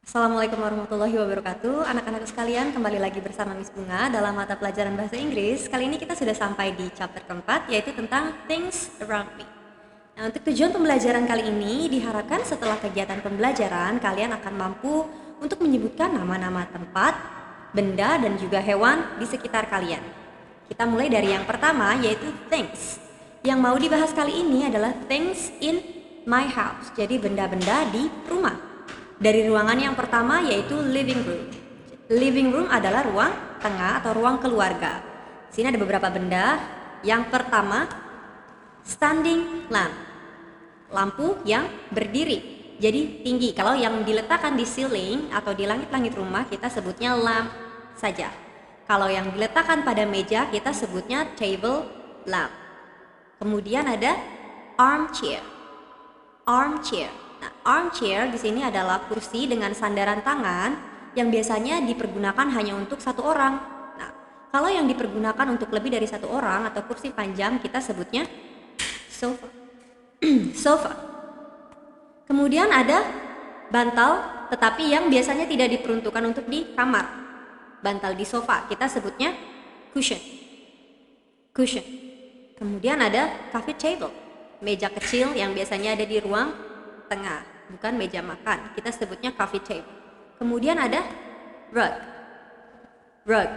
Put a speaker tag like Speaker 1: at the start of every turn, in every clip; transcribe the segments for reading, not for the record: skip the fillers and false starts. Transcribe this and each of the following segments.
Speaker 1: Assalamualaikum warahmatullahi wabarakatuh. Anak-anak sekalian, kembali lagi bersama Miss Bunga dalam mata pelajaran bahasa Inggris. Kali ini kita sudah sampai di chapter keempat, yaitu tentang things around me. Nah, untuk tujuan pembelajaran kali ini, diharapkan setelah kegiatan pembelajaran, kalian akan mampu untuk menyebutkan nama-nama tempat, benda, dan juga hewan di sekitar kalian. Kita mulai dari yang pertama, yaitu things. Yang mau dibahas kali ini adalah things in my house, jadi benda-benda di rumah. Dari ruangan yang pertama yaitu living room. Living room adalah ruang tengah atau ruang keluarga. Di sini ada beberapa benda. Yang pertama, standing lamp. Lampu yang berdiri. Jadi tinggi. Kalau yang diletakkan di ceiling atau di langit-langit rumah kita sebutnya lamp saja. Kalau yang diletakkan pada meja kita sebutnya table lamp. Kemudian ada armchair. Armchair. Nah, armchair di sini adalah kursi dengan sandaran tangan yang biasanya dipergunakan hanya untuk satu orang. Nah, kalau yang dipergunakan untuk lebih dari satu orang atau kursi panjang kita sebutnya sofa. Sofa. Kemudian ada bantal, tetapi yang biasanya tidak diperuntukkan untuk di kamar. Bantal di sofa kita sebutnya cushion. Cushion. Kemudian ada coffee table. Meja kecil yang biasanya ada di ruang tengah, bukan meja makan. Kita sebutnya coffee table. Kemudian ada rug. Rug.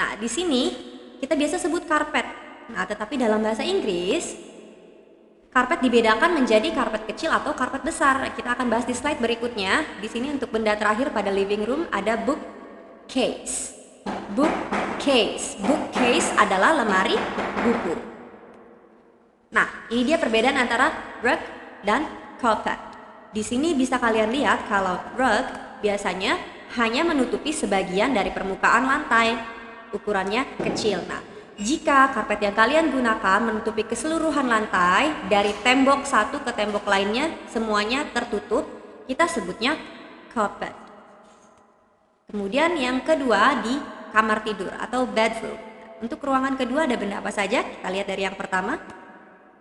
Speaker 1: Nah, di sini kita biasa sebut karpet. Nah, tetapi dalam bahasa Inggris, karpet dibedakan menjadi karpet kecil atau karpet besar. Kita akan bahas di slide berikutnya. Di sini untuk benda terakhir pada living room ada bookcase. Bookcase. Bookcase adalah lemari buku. Nah, ini dia perbedaan antara rug dan carpet. Di sini bisa kalian lihat kalau rug biasanya hanya menutupi sebagian dari permukaan lantai. Ukurannya kecil. Nah, jika karpet yang kalian gunakan menutupi keseluruhan lantai dari tembok satu ke tembok lainnya semuanya tertutup, kita sebutnya carpet. Kemudian yang kedua di kamar tidur atau bedroom. Untuk ruangan kedua ada benda apa saja? Kita lihat dari yang pertama,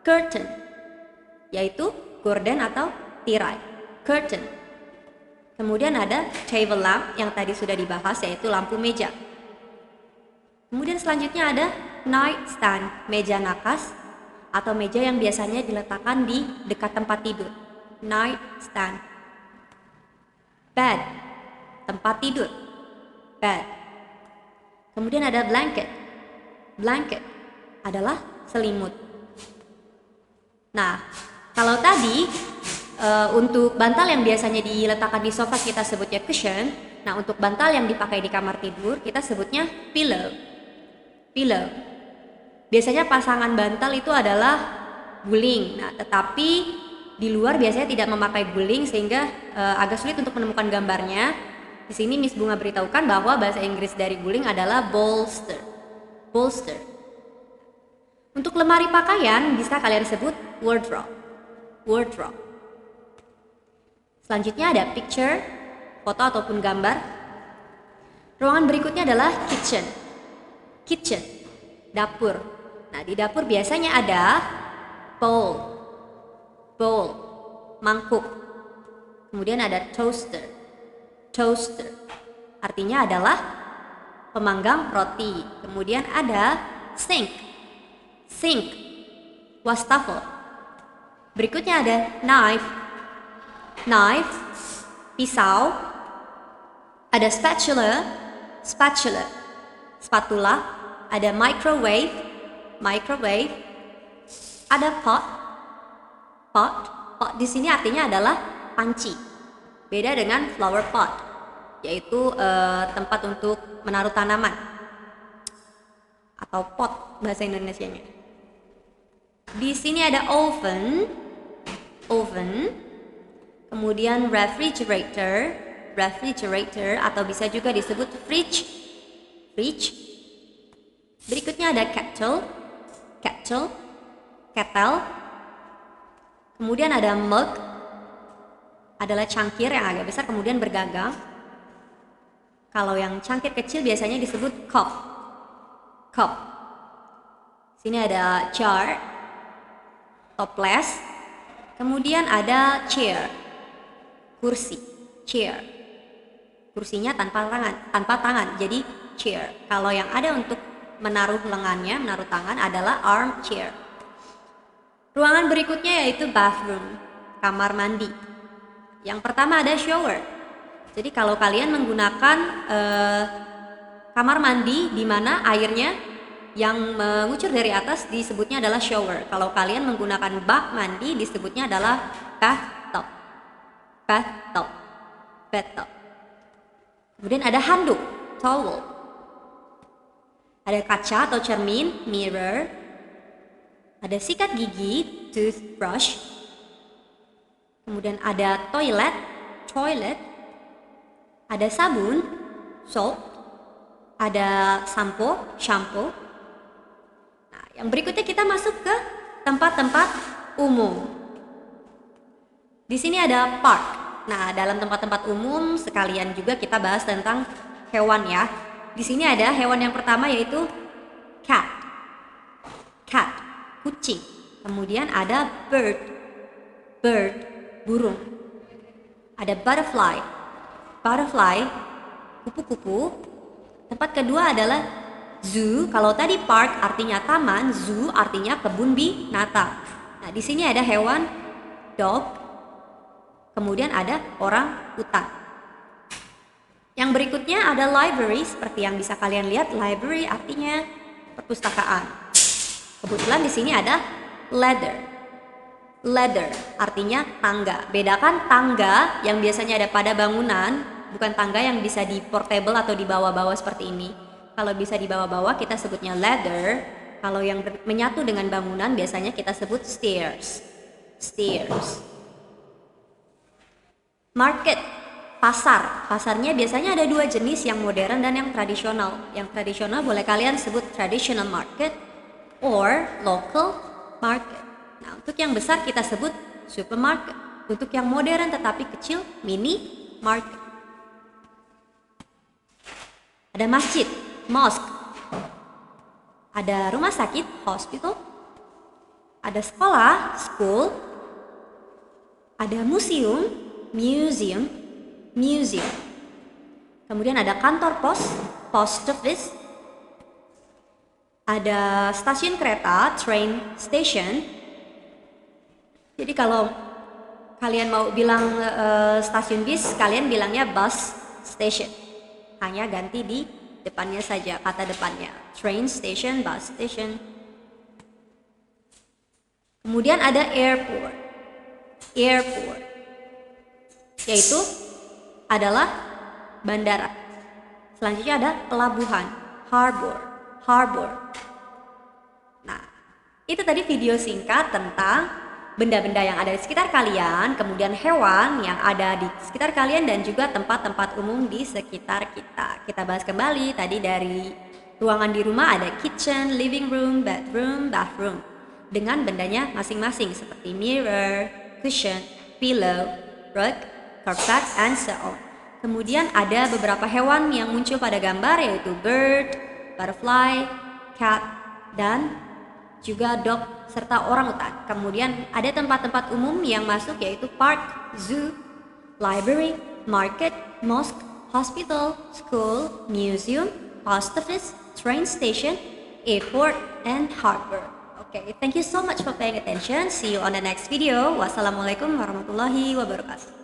Speaker 1: curtain, yaitu gorden atau tirai, curtain. Kemudian ada table lamp yang tadi sudah dibahas yaitu lampu meja. Kemudian selanjutnya ada nightstand, meja nakas atau meja yang biasanya diletakkan di dekat tempat tidur. Nightstand. Bed, tempat tidur. Bed. Kemudian ada blanket. Blanket adalah selimut. Nah, kalau tadi untuk bantal yang biasanya diletakkan di sofa kita sebutnya cushion. Nah, untuk bantal yang dipakai di kamar tidur kita sebutnya pillow. Pillow. Biasanya pasangan bantal itu adalah guling. Nah, tetapi di luar biasanya tidak memakai guling sehingga agak sulit untuk menemukan gambarnya. Di sini Miss Bunga beritahukan bahwa bahasa Inggris dari guling adalah bolster. Bolster. Untuk lemari pakaian bisa kalian sebut wardrobe. Wardrobe. Selanjutnya ada picture, foto ataupun gambar. Ruangan berikutnya adalah kitchen. Kitchen, dapur. Nah, di dapur biasanya ada bowl, bowl, mangkuk. Kemudian ada toaster. Toaster artinya adalah pemanggang roti. Kemudian ada sink. Sink, wastafel. Berikutnya ada knife. Knife, pisau. Ada spatula. Spatula, spatula. Ada microwave. Microwave. Ada pot. Pot. Pot di sini artinya adalah panci. Beda dengan flower pot, yaitu tempat untuk menaruh tanaman atau pot bahasa Indonesianya. Di sini ada oven. Oven. Kemudian refrigerator. Refrigerator atau bisa juga disebut fridge. Fridge. Berikutnya ada kettle. Kettle. Kettle. Kemudian ada mug. Adalah cangkir yang agak besar kemudian bergagang. Kalau yang cangkir kecil biasanya disebut cup. Cup. Sini ada jar. Toples. Kemudian ada chair. Kursi. Chair. kursinya tanpa tangan, jadi chair. Kalau yang ada untuk menaruh lengannya, menaruh tangan adalah armchair. Ruangan berikutnya yaitu bathroom, kamar mandi. Yang pertama ada shower. Jadi kalau kalian menggunakan kamar mandi di mana airnya yang mengucur dari atas disebutnya adalah shower. Kalau kalian menggunakan bak mandi disebutnya adalah bathtub. Bathtub. Bathtub. Kemudian ada handuk, towel. Ada kaca atau cermin, mirror. Ada sikat gigi, toothbrush. Kemudian ada toilet, toilet. Ada sabun, soap. Ada sampo, shampoo. Nah, yang berikutnya kita masuk ke tempat-tempat umum. Di sini ada park. Nah, dalam tempat-tempat umum sekalian juga kita bahas tentang hewan ya. Di sini ada hewan yang pertama yaitu cat. Cat, kucing. Kemudian ada bird. Bird, burung. Ada butterfly. Butterfly, kupu-kupu. Tempat kedua adalah zoo. Kalau tadi park artinya taman, zoo artinya kebun binatang. Nah, di sini ada hewan dog. Kemudian ada orang utan. Yang berikutnya ada library, seperti yang bisa kalian lihat, library artinya perpustakaan. Kebetulan di sini ada ladder. Ladder artinya tangga. Bedakan tangga yang biasanya ada pada bangunan, bukan tangga yang bisa di portable atau dibawa-bawa seperti ini. Kalau bisa dibawa-bawa kita sebutnya ladder. Kalau yang menyatu dengan bangunan biasanya kita sebut stairs. Stairs. Market, pasar. Pasarnya biasanya ada dua jenis, yang modern dan yang tradisional. Yang tradisional boleh kalian sebut traditional market or local market. Nah, untuk yang besar kita sebut supermarket. Untuk yang modern tetapi kecil, mini market. Ada masjid, mosque. Ada rumah sakit, hospital. Ada sekolah, school. Ada museum, museum, museum. Kemudian ada kantor pos, post office. Ada stasiun kereta, train station. Jadi kalau kalian mau bilang stasiun bis, kalian bilangnya bus station. Hanya ganti di depannya saja, kata depannya. Train station, bus station. Kemudian ada airport. Airport yaitu adalah bandara. Selanjutnya ada pelabuhan, harbor, harbor. Nah, itu tadi video singkat tentang benda-benda yang ada di sekitar kalian, kemudian hewan yang ada di sekitar kalian, dan juga tempat-tempat umum di sekitar kita. Kita bahas kembali tadi dari ruangan di rumah ada kitchen, living room, bedroom, bathroom. Dengan bendanya masing-masing seperti mirror, cushion, pillow, rug, carpet, and so on. Kemudian ada beberapa hewan yang muncul pada gambar yaitu bird, butterfly, cat, dan juga dog serta orangutan. Kemudian ada tempat-tempat umum yang masuk yaitu park, zoo, library, market, mosque, hospital, school, museum, post office, train station, airport, and harbor. Okay, thank you so much for paying attention. See you on the next video. Wassalamualaikum warahmatullahi wabarakatuh.